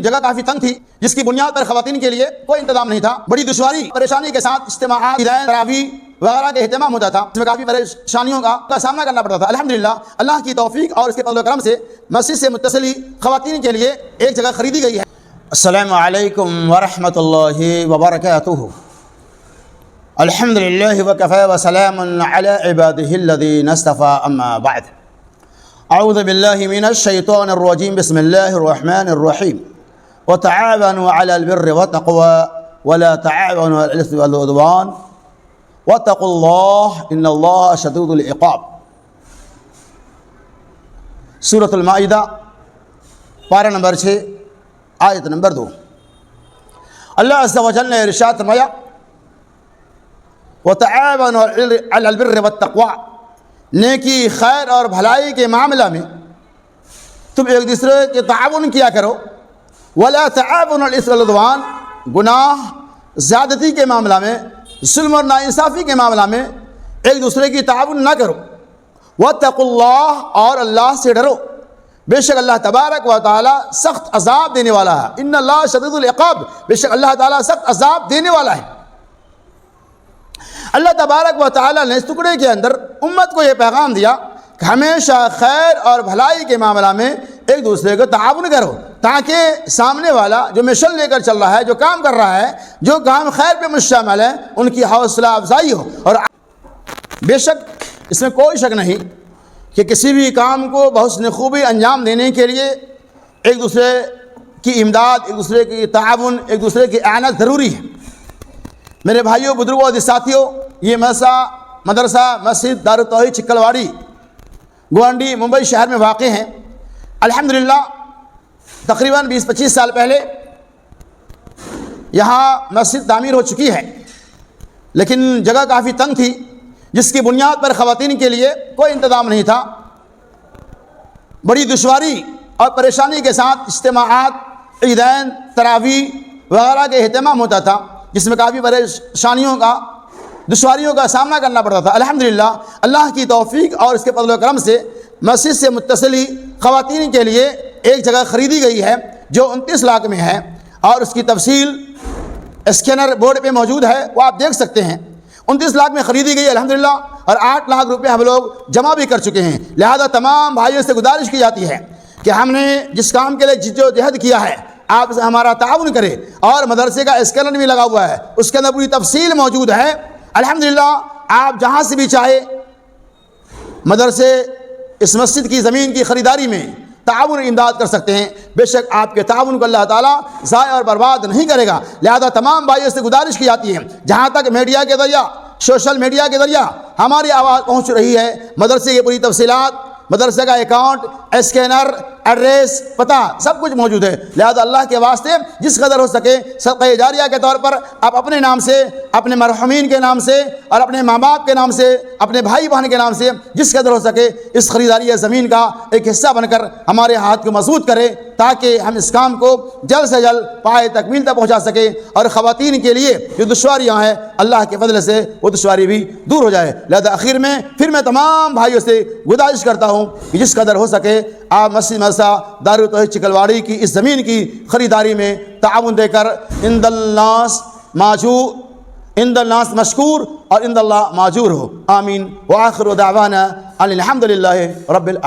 جگہ کافی تنگ تھی جس کی بنیاد پر خواتین کے لیے کوئی انتظام نہیں تھا. بڑی دشواری پریشانی کے ساتھ اجتماعات تراویح وغیرہ کا اہتمام ہوتا تھا. اس میں کافی پریشانیوں کا سامنا کرنا پڑتا تھا. الحمدللہ اللہ کی توفیق اور اس کے فضل و کرم سے مسجد سے متصل خواتین کے لیے ایک جگہ خریدی گئی ہے. السلام علیکم ورحمۃ اللہ وبرکاتہ. الحمدللہ وکفی وسلام علی عبادہ الذین اصطفی. اما بعد اعوذ باللہ من الشیطان الرجیم. بسم اللہ الرحمن الرحیم. وتعاونوا علی البر والتقوى ولا تعاونوا علی الاثم والعدوان واتقوا اللہ ان اللہ شدید العقاب. سورۃ المائدہ پارہ نمبر 6 آیت نمبر 2. اللہ عز و جل نے ارشاد فرمایا وتعاونوا علی البر والتقوى، نیکی خیر اور بھلائی کے معاملہ میں تم ایک دوسرے کے تعاون کیا کرو. ولا تعاونوا علی الاثم والعدوان، گناہ زیادتی کے معاملہ میں، ظلم اور ناانصافی کے معاملہ میں ایک دوسرے کی تعاون نہ کرو. واتقوا اللہ، اور اللہ سے ڈرو، بے شک اللہ تبارک و تعالی سخت عذاب دینے والا ہے. ان اللہ شدید العقاب، بے شک اللہ تعالی سخت عذاب دینے والا ہے. اللہ تبارک و تعالی نے اس ٹکڑے کے اندر امت کو یہ پیغام دیا کہ ہمیشہ خیر اور بھلائی کے معاملہ میں ایک دوسرے کو تعاون کرو، تاکہ سامنے والا جو مشن لے کر چل رہا ہے، جو کام کر رہا ہے، جو کام خیر پہ مشتمل ہے، ان کی حوصلہ افزائی ہو. اور بے شک اس میں کوئی شک نہیں کہ کسی بھی کام کو بحسن خوبی انجام دینے کے لیے ایک دوسرے کی امداد، ایک دوسرے کی تعاون، ایک دوسرے کی اعانت ضروری ہے. میرے بھائیوں، بزرگوں اور ساتھیوں، یہ مدرسہ مسجد دارالتوحید چکلواڑی گوانڈی ممبئی شہر میں واقع ہیں. الحمدللہ تقریباً 20-25 سال پہلے یہاں مسجد تعمیر ہو چکی ہے، لیکن جگہ کافی تنگ تھی جس کی بنیاد پر خواتین کے لیے کوئی انتظام نہیں تھا. بڑی دشواری اور پریشانی کے ساتھ اجتماعات، عیدین، تراویح وغیرہ کا اہتمام ہوتا تھا، جس میں کافی پریشانیوں دشواریوں کا سامنا کرنا پڑتا تھا. الحمدللہ اللہ کی توفیق اور اس کے فضل و کرم سے مسجد سے متصل خواتین کے لیے ایک جگہ خریدی گئی ہے جو 29 لاکھ میں ہے، اور اس کی تفصیل اسکینر بورڈ پہ موجود ہے، وہ آپ دیکھ سکتے ہیں. 29 لاکھ میں خریدی گئی الحمدللہ، اور 8 لاکھ روپے ہم لوگ جمع بھی کر چکے ہیں. لہذا تمام بھائیوں سے گزارش کی جاتی ہے کہ ہم نے جس کام کے لیے جدوجہد کیا ہے آپ ہمارا تعاون کریں. اور مدرسے کا اسکینر بھی لگا ہوا ہے، اس کے اندر پوری تفصیل موجود ہے. الحمدللہ آپ جہاں سے بھی چاہے مدرسے اس مسجد کی زمین کی خریداری میں تعاون امداد کر سکتے ہیں. بے شک آپ کے تعاون کو اللہ تعالیٰ ضائع اور برباد نہیں کرے گا. لہذا تمام بھائیوں سے گزارش کی جاتی ہے، جہاں تک میڈیا کے ذریعہ، سوشل میڈیا کے ذریعہ ہماری آواز پہنچ رہی ہے، مدرسے کی پوری تفصیلات، مدرسے کا اکاؤنٹ، اسکینر، ایڈریس، پتہ سب کچھ موجود ہے. لہذا اللہ کے واسطے جس قدر ہو سکے صدقہ جاریہ کے طور پر آپ اپنے نام سے، اپنے مرحومین کے نام سے، اور اپنے ماں باپ کے نام سے، اپنے بھائی بہن کے نام سے جس قدر ہو سکے اس خریداری زمین کا ایک حصہ بن کر ہمارے ہاتھ کو مضبوط کرے، تاکہ ہم اس کام کو جلد سے جلد پائے تکمیل تک پہنچا سکیں، اور خواتین کے لیے جو دشواریاں ہیں اللہ کے فضل سے وہ دشواری بھی دور ہو جائے. لہذا آخر میں پھر میں تمام بھائیوں سے گزارش کرتا ہوں کہ جس قدر ہو سکے آپ مسجد مدرسہ دارالتوحید چکلواڑی کی اس زمین کی خریداری میں تعاون دے کر عند الناس مشکور اور عند اللہ ماجور ہو. آمین. وآخر دعوانا ان الحمد للہ رب العالمین.